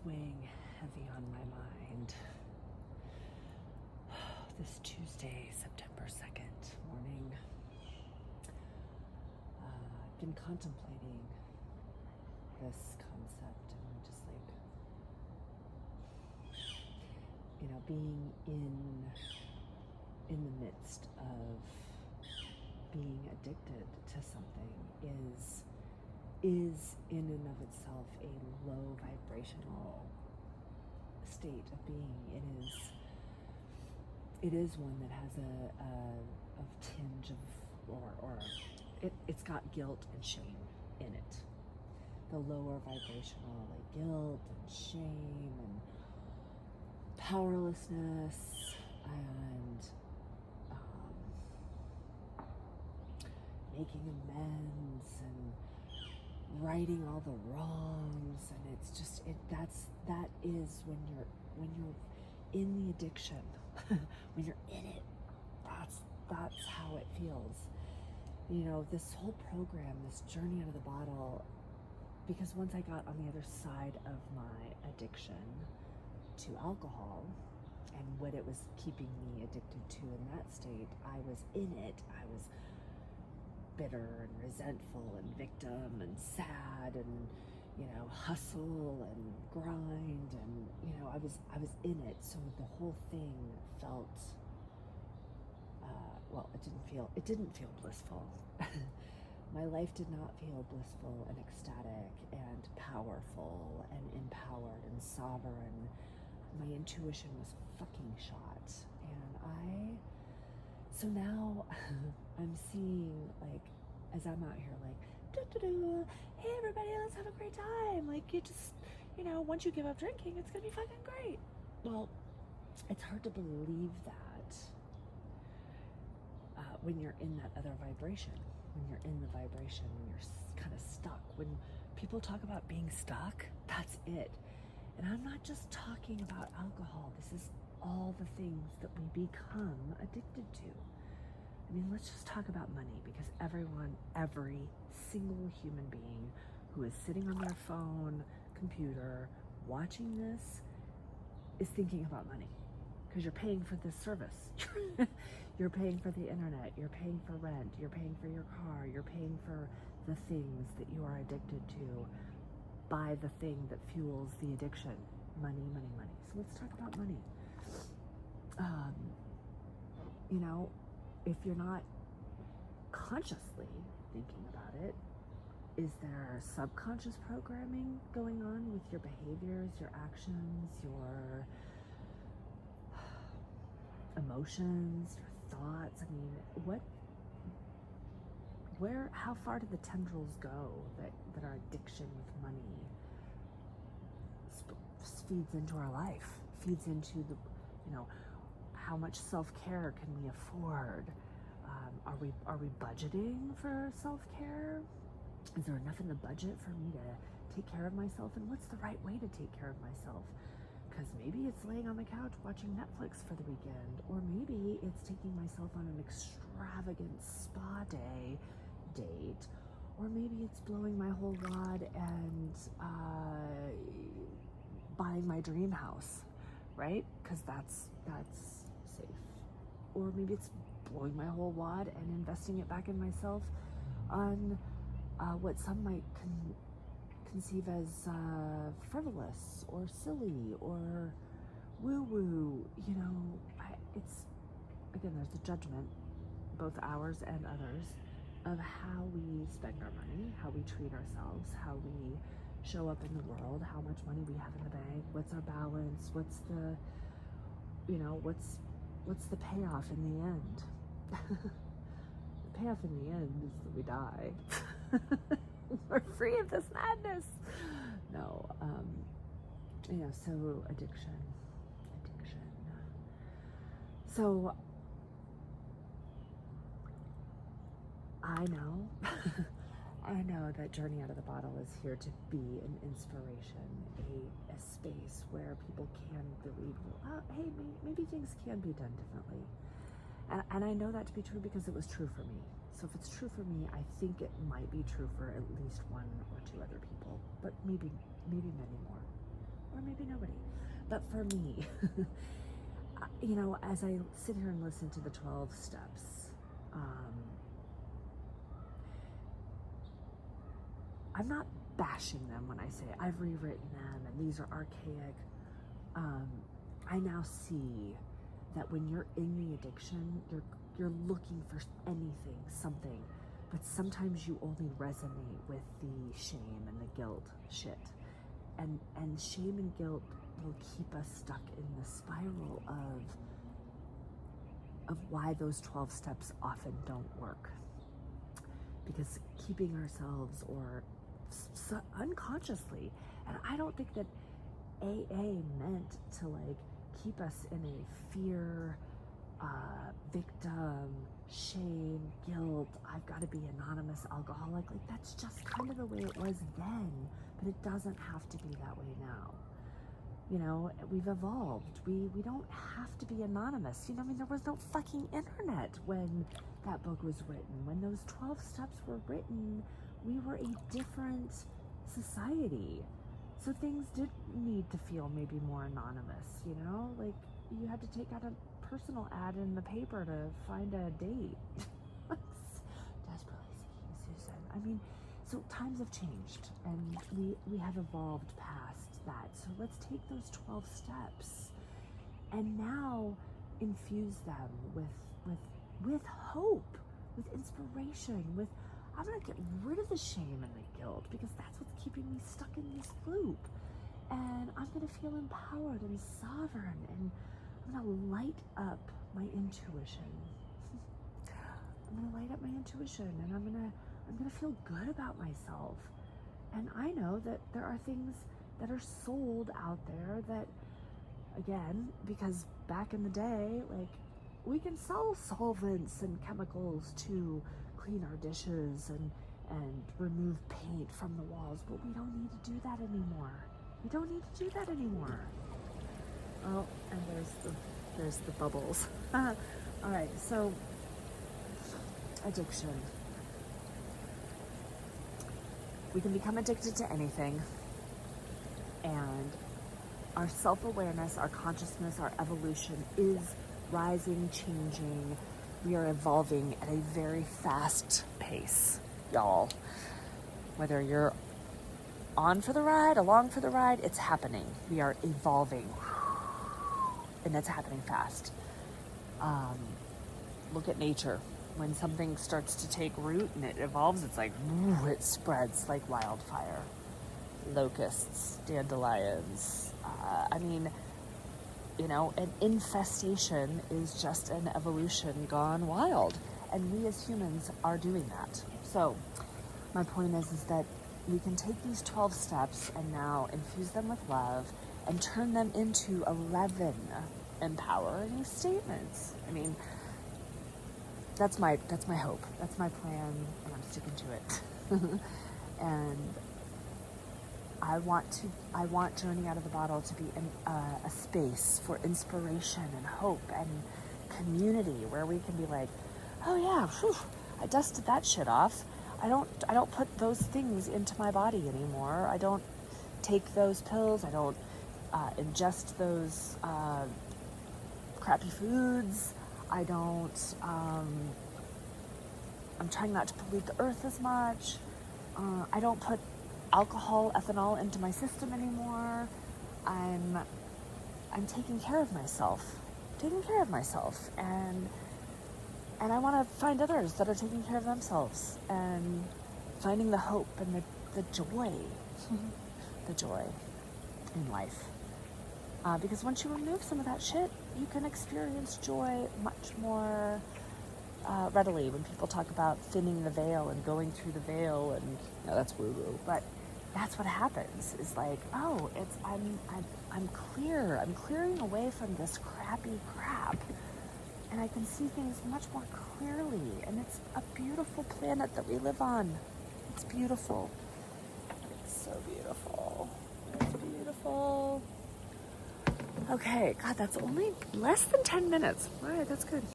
is weighing heavy on my mind. This Tuesday, September 2nd morning, I've been contemplating this concept and just being in the midst of being addicted to something is in and of itself a low vibrational state of being. It is one that has a tinge of, it's got guilt and shame in it. The lower vibrational, like guilt and shame and powerlessness and making amends and righting all the wrongs, and it's just that is when you're in the addiction, when you're in it, that's how it feels. This whole program, this journey out of the bottle, because once I got on the other side of my addiction to alcohol and what it was keeping me addicted to in that state, I was in it. I was bitter and resentful and victim and sad and hustle and grind, and I was in it. So the whole thing felt it didn't feel blissful. My life did not feel blissful and ecstatic and powerful and empowered and sovereign. My intuition was fucking shot. And so now I'm seeing, like, as I'm out here, like, hey everybody, let's have a great time. Like, you just, once you give up drinking, it's gonna be fucking great. Well, it's hard to believe that when you're in that other vibration, when you're in the vibration, when you're kind of stuck. When people talk about being stuck, that's it. And I'm not just talking about alcohol. This is all the things that we become addicted to. I mean, let's just talk about money, because every single human being who is sitting on their phone, computer, watching this is thinking about money, because you're paying for this service. You're paying for the internet, you're paying for rent, you're paying for your car, you're paying for the things that you are addicted to by the thing that fuels the addiction. Money, money, money. So let's talk about money. If you're not consciously thinking about it, is there subconscious programming going on with your behaviors, your actions, your emotions, your thoughts? I mean, how far do the tendrils go that our addiction with money feeds into our life, feeds into the, how much self-care can we afford? Are we budgeting for self-care? Is there enough in the budget for me to take care of myself? And what's the right way to take care of myself? Because maybe it's laying on the couch watching Netflix for the weekend, or maybe it's taking myself on an extravagant spa date, or maybe it's blowing my whole wad and buying my dream house, right? Because that's safe. Or maybe it's blowing my whole wad and investing it back in myself on what some might conceive as frivolous or silly or woo-woo. It's, again, there's the judgment, both ours and others, of how we spend our money, how we treat ourselves, how we show up in the world, how much money we have in the bank, what's our balance, what's the payoff in the end. The payoff in the end is that we die. We're free of this madness. No, so addiction. So I know that Journey Out of the Bottle is here to be an inspiration, a space where people can believe, hey, maybe things can be done differently. And I know that to be true because it was true for me. So if it's true for me, I think it might be true for at least one or two other people, but maybe many more. or maybe nobody. But for me, you know, as I sit here and listen to the 12 steps, I'm not bashing them when I say I've rewritten them and these are archaic. I now see that when you're in the addiction, you're looking for anything, something, but sometimes you only resonate with the shame and the guilt shit. And shame and guilt will keep us stuck in the spiral of why those 12 steps often don't work. Because keeping ourselves, or unconsciously, and I don't think that AA meant to like keep us in a fear, victim, shame, guilt, I've got to be anonymous alcoholic. Like that's just kind of the way it was then, but it doesn't have to be that way now. You know, we've evolved. We don't have to be anonymous. You know, I mean, there was no fucking internet when that book was written. When those 12 steps were written, we were a different society. So things did need to feel maybe more anonymous, you know? Like, you had to take out a personal ad in the paper to find a date. Desperately seeking Susan. I mean, so times have changed, and we have evolved past that. So let's take those 12 steps and now infuse them with hope, with inspiration, with I'm gonna get rid of the shame and the guilt because that's what's keeping me stuck in this loop. And I'm gonna feel empowered and sovereign, and I'm gonna light up my intuition. I'm gonna light up my intuition, and I'm gonna feel good about myself. And I know that there are things that are sold out there that, again, because back in the day, like, we can sell solvents and chemicals to clean our dishes and remove paint from the walls, but we don't need to do that anymore. We don't need to do that anymore. Oh, and there's the bubbles. All right, so addiction. We can become addicted to anything, and our self-awareness, our consciousness, our evolution is rising, changing. We are evolving at a very fast pace, y'all. Whether you're on for the ride, along for the ride, it's happening. We are evolving, and it's happening fast. Look at nature. When something starts to take root and it evolves, it's like, it spreads like wildfire. Locusts, dandelions. I mean, you know, an infestation is just an evolution gone wild. And we as humans are doing that. So my point is that we can take these 12 steps and now infuse them with love and turn them into 11 empowering statements. I mean, that's my hope. That's my plan, and I'm sticking to it. And I want Journey Out of the Bottle to be a space for inspiration and hope and community, where we can be like, oh yeah, whew, I dusted that shit off. I don't put those things into my body anymore. I don't take those pills. I don't ingest those crappy foods. I don't, I'm trying not to pollute the earth as much. I don't put alcohol, ethanol into my system anymore. I'm taking care of myself, and I want to find others that are taking care of themselves and finding the hope and the joy, the joy in life. Because once you remove some of that shit, you can experience joy much more readily. When people talk about thinning the veil and going through the veil, and that's woo-woo, but that's what happens. Is like, oh, I'm clear. I'm clearing away from this crappy crap, and I can see things much more clearly. And it's a beautiful planet that we live on. It's beautiful. It's so beautiful. It's beautiful. Okay, God, that's only less than 10 minutes. All right, that's good.